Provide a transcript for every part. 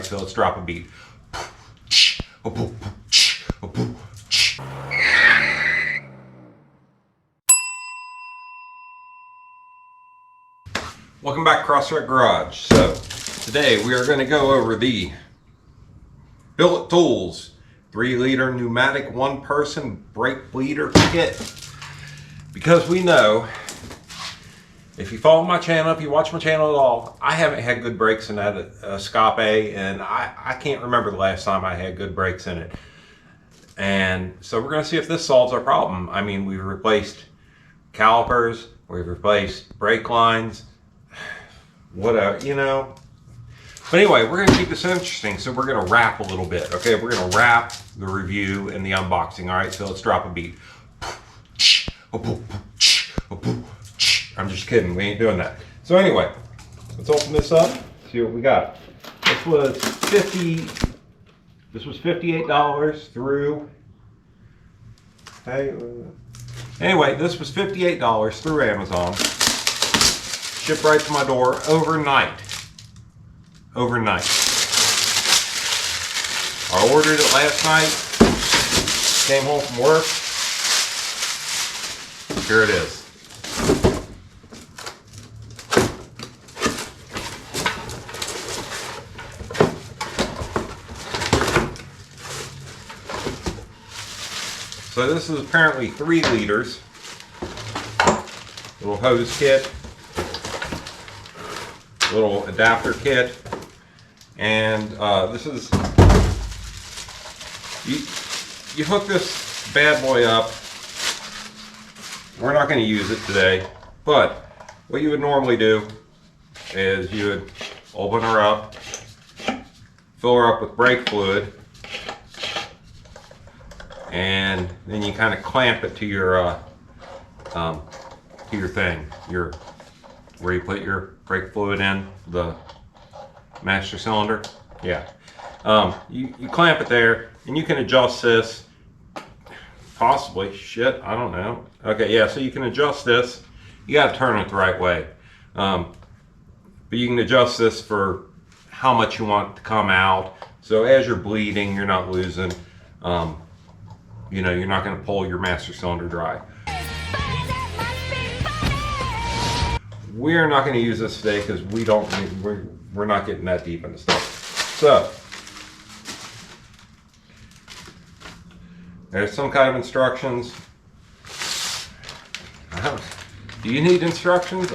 so let's drop a beat. Welcome back, CrossFit Garage. So today we are going to go over the Billet Tools 3-liter pneumatic one-person brake bleeder kit. Because we know, if you follow my channel, if you watch my channel at all, I haven't had good brakes in that Scope, and I can't remember the last time I had good brakes in it. And so we're going to see if this solves our problem. I mean, we've replaced calipers, we've replaced brake lines, whatever, you know. But anyway, we're going to keep this interesting, so we're going to wrap a little bit. Okay, we're going to wrap the review and the unboxing. All right, so let's drop a beat. I'm just kidding, we ain't doing that. So anyway, let's open this up, see what we got. This was $58 through, anyway, this was $58 through Amazon. Shipped right to my door overnight. Overnight. I ordered it last night, came home from work, here it is. So this is apparently 3 liters. Little hose kit, little adapter kit, and this is, you hook this bad boy up. We're not going to use it today, but what you would normally do is you would open her up, fill her up with brake fluid, and then you kind of clamp it to your thing, where you put your brake fluid in, the master cylinder. Yeah, you clamp it there, and you can adjust this. Possibly, shit, I don't know. Okay, yeah, so you can adjust this. You got to turn it the right way, but you can adjust this for how much you want it to come out. So as you're bleeding, you're not losing. You know, you're not going to pull your master cylinder dry. We're not going to use this today because we're not getting that deep into stuff. So there's some kind of instructions. Do you need instructions?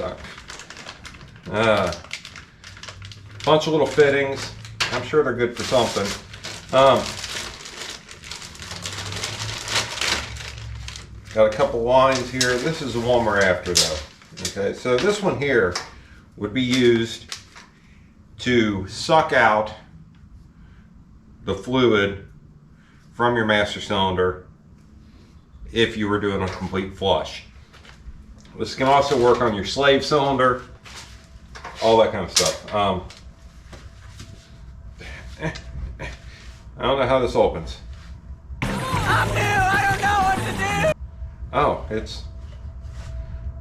Bunch of little fittings. I'm sure they're good for something. Got a couple lines here. This is the one we're after though. Okay, so this one here would be used to suck out the fluid from your master cylinder if you were doing a complete flush. This can also work on your slave cylinder, all that kind of stuff. I don't know how this opens. I'm new, I don't know what to do! Oh,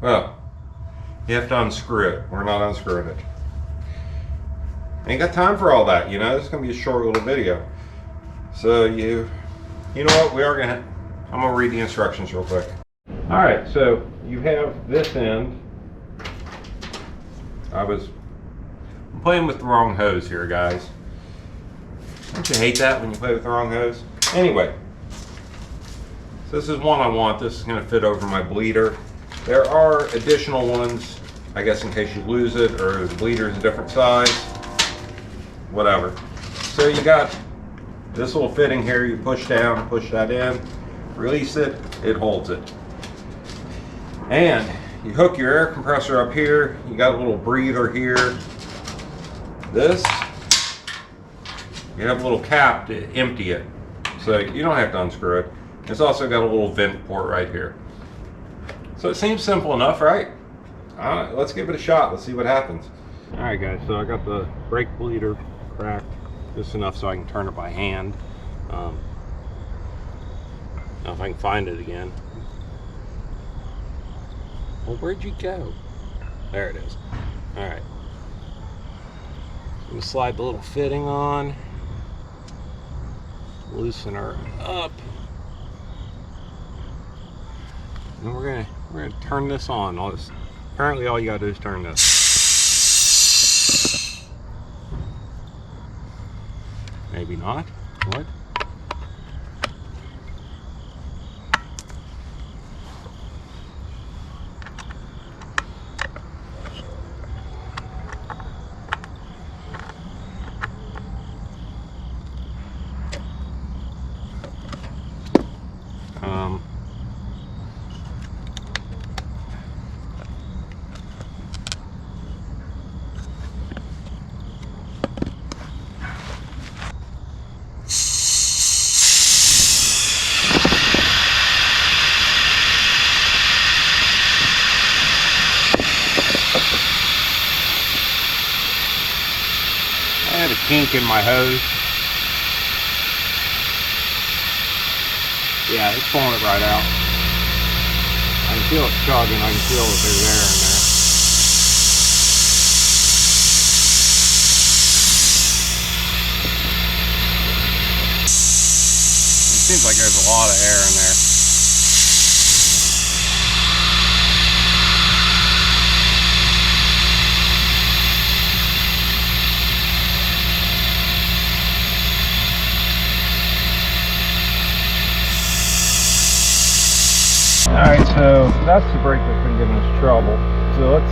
well, you have to unscrew it. We're not unscrewing it. Ain't got time for all that, you know. This is gonna be a short little video. So you know what? I'm gonna read the instructions real quick. All right, so you have this end. I'm playing with the wrong hose here, guys. Don't you hate that when you play with the wrong hose? Anyway, so this is one I want. This is going to fit over my bleeder. There are additional ones, I guess, in case you lose it or the bleeder is a different size, whatever. So you got this little fitting here. You push down, push that in, release it, it holds it. And you hook your air compressor up here. You got a little breather here. This, you have a little cap to empty it, so you don't have to unscrew it. It's also got a little vent port right here. So it seems simple enough, right? Let's give it a shot. Let's see what happens. All right, guys, so I got the brake bleeder cracked just enough so I can turn it by hand. Now if I can find it again. Well, where'd you go? There it is. All right. gonna slide the little fitting on, loosen her up, and we're gonna turn this on. Apparently all you gotta do is turn this. Maybe not. What? I had a kink in my hose. Yeah, it's pulling it right out. I can feel it chugging. I can feel that there's air in there. It seems like there's a lot of air in there. Alright, so that's the brake that's been giving us trouble. So let's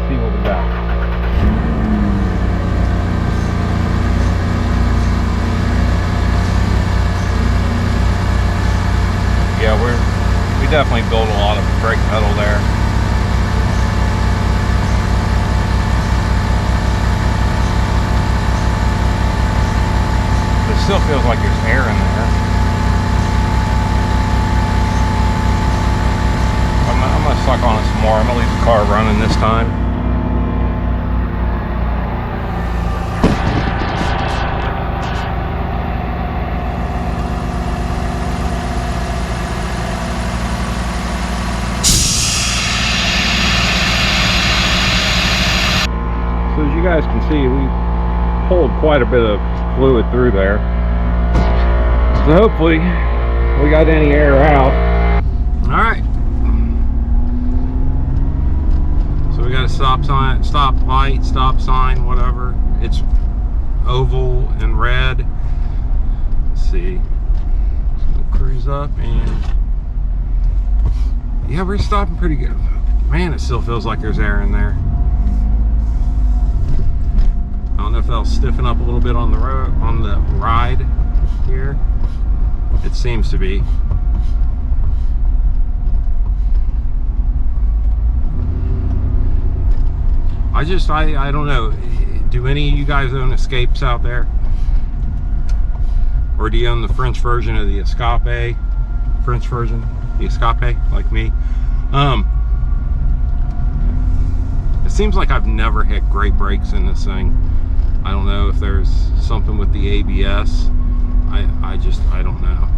see what we got. Yeah, we definitely built a lot of brake pedal there. But it still feels like there's air in there. I'm gonna suck on it some more. I'm gonna leave the car running this time. So as you guys can see, we pulled quite a bit of fluid through there. So hopefully we got any air out. All right. So we got a stop sign, stop light, stop sign, whatever. It's oval and red. Let's see. So we'll cruise up and yeah, we're stopping pretty good. Man, it still feels like there's air in there. I don't know if that'll stiffen up a little bit on the road, on the ride here. It seems to be. I don't know. Do any of you guys own Escapes out there? Or do you own the French version of the Escape? French version? The Escape, like me? It seems like I've never hit great brakes in this thing. I don't know if there's something with the ABS. I don't know.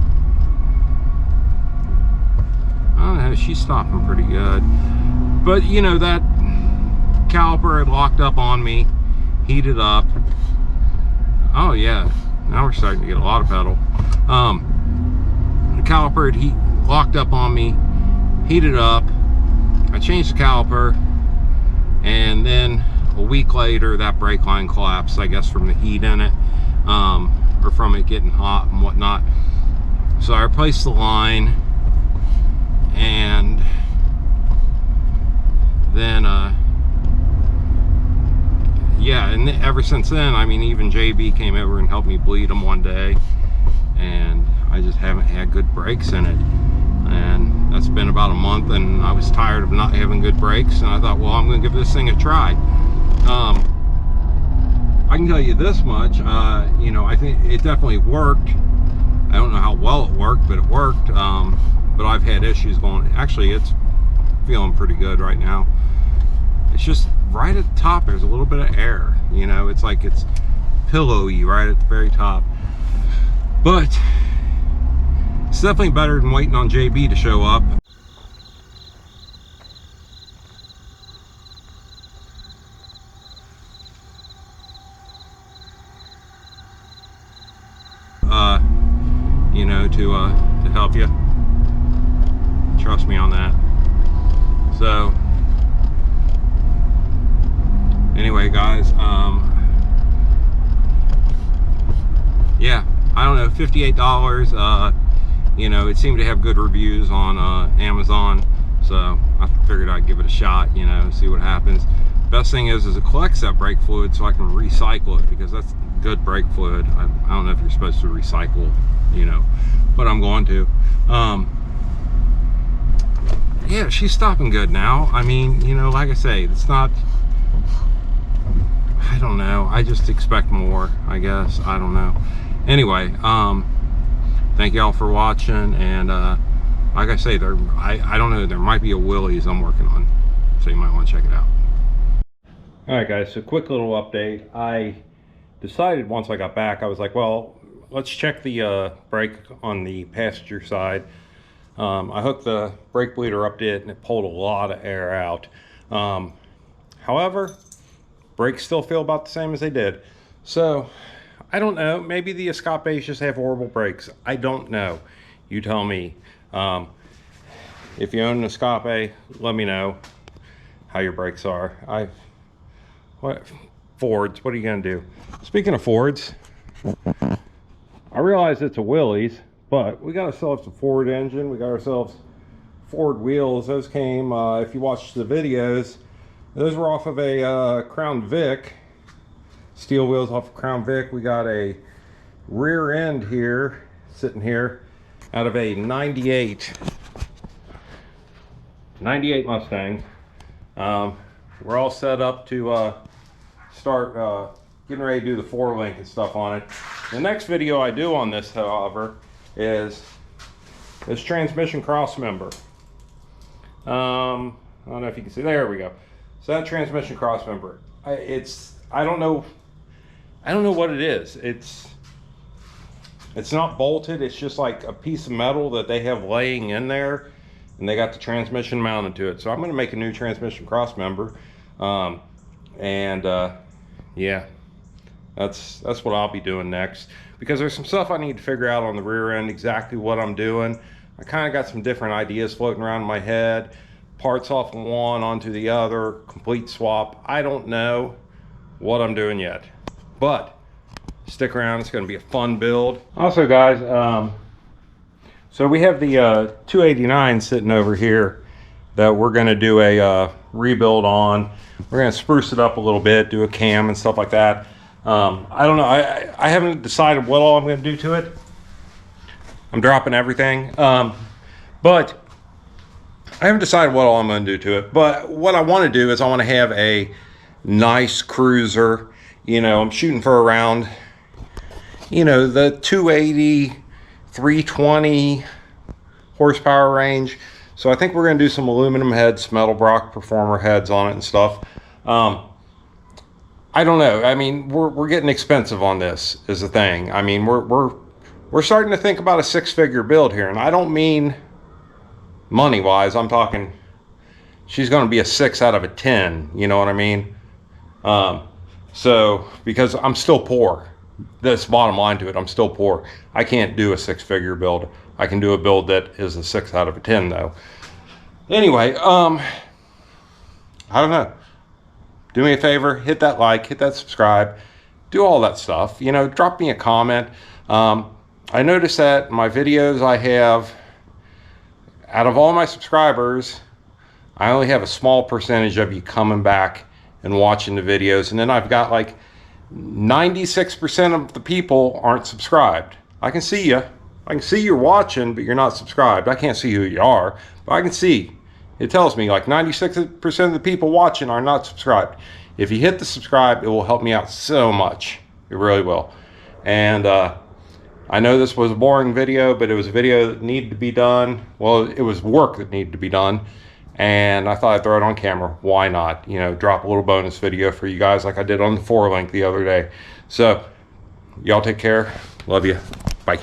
I don't know, she's stopping pretty good. But you know, that caliper had locked up on me, heated up. Oh yeah, now we're starting to get a lot of pedal. The caliper had locked up on me, heated up. I changed the caliper, and then a week later that brake line collapsed, I guess from the heat in it, or from it getting hot and whatnot. So I replaced the line, and then yeah, and ever since then, I mean, even JB came over and helped me bleed them one day, and I just haven't had good brakes in it. And that's been about a month, and I was tired of not having good brakes, and I thought, well, I'm going to give this thing a try. I can tell you this much, you know, I think it definitely worked. I don't know how well it worked, but it worked. But I've had issues going. Actually, it's feeling pretty good right now. It's just right at the top, there's a little bit of air, you know, it's like it's pillowy right at the very top. But it's definitely better than waiting on JB to show up. to help you. Trust me on that. So anyway, guys, yeah, I don't know, $58. You know, it seemed to have good reviews on Amazon, so I figured I'd give it a shot, you know, see what happens. Best thing is it collects that brake fluid so I can recycle it, because that's good brake fluid. I don't know if you're supposed to recycle, you know, but I'm going to. Yeah, she's stopping good now. I mean, you know, like I say, it's not, I don't know, I just expect more, I guess. I don't know. Anyway, thank y'all for watching, and like I say, I don't know, there might be a Willys I'm working on, so you might want to check it out. Alright guys, so quick little update. I decided once I got back, I was like, well, let's check the brake on the passenger side. I hooked the brake bleeder up to it and it pulled a lot of air out. However, brakes still feel about the same as they did. So, I don't know, maybe the Escapes just have horrible brakes. I don't know. You tell me. If you own an Escape, let me know how your brakes are. Fords, what are you gonna do? Speaking of Fords, I realize it's a Willys, but we got ourselves a Ford engine, we got ourselves Ford wheels. Those came, if you watched the videos, those were off of a Crown Vic, steel wheels off of Crown Vic. We got a rear end here, sitting here, out of a 98 Mustang. We're all set up to start getting ready to do the 4-link and stuff on it. The next video I do on this, however, is this transmission cross member. I don't know if you can see, there we go. So that transmission cross member, I don't know what it is. It's not bolted, it's just like a piece of metal that they have laying in there, and they got the transmission mounted to it. So I'm going to make a new transmission cross member, yeah, that's what I'll be doing next, because there's some stuff I need to figure out on the rear end, exactly what I'm doing. I kind of got some different ideas floating around in my head, parts off of one onto the other, complete swap. I don't know what I'm doing yet, but stick around, it's going to be a fun build. Also guys, so we have the 289 sitting over here that we're going to do a rebuild on. We're going to spruce it up a little bit, do a cam and stuff like that. I don't know, I haven't decided what all I'm going to do to it. I'm dropping everything, but I haven't decided what all I'm going to do to it. But what I want to do is I want to have a nice cruiser. You know, I'm shooting for around, you know, the 280, 320 horsepower range. So I think we're going to do some aluminum heads, metal Brock Performer heads on it and stuff. I don't know. I mean, we're getting expensive on this is the thing. I mean, we're starting to think about a 6-figure build here, and I don't mean money wise. I'm talking she's going to be a 6 out of a 10. You know what I mean? So because I'm still poor. That's bottom line to it. I'm still poor. I can't do a 6-figure build. I can do a build that is a 6 out of a 10 though. Anyway, I don't know. Do me a favor, hit that like, hit that subscribe, do all that stuff. You know, drop me a comment. I noticed that my videos I have, out of all my subscribers, I only have a small percentage of you coming back and watching the videos. And then I've got like 96% of the people aren't subscribed. I can see you. I can see you're watching, but you're not subscribed. I can't see who you are, but I can see. It tells me like 96% of the people watching are not subscribed. If you hit the subscribe, it will help me out so much. It really will. And I know this was a boring video, but it was a video that needed to be done. Well, it was work that needed to be done. And I thought I'd throw it on camera. Why not? You know, drop a little bonus video for you guys like I did on the 4-link the other day. So, y'all take care. Love you. Bye.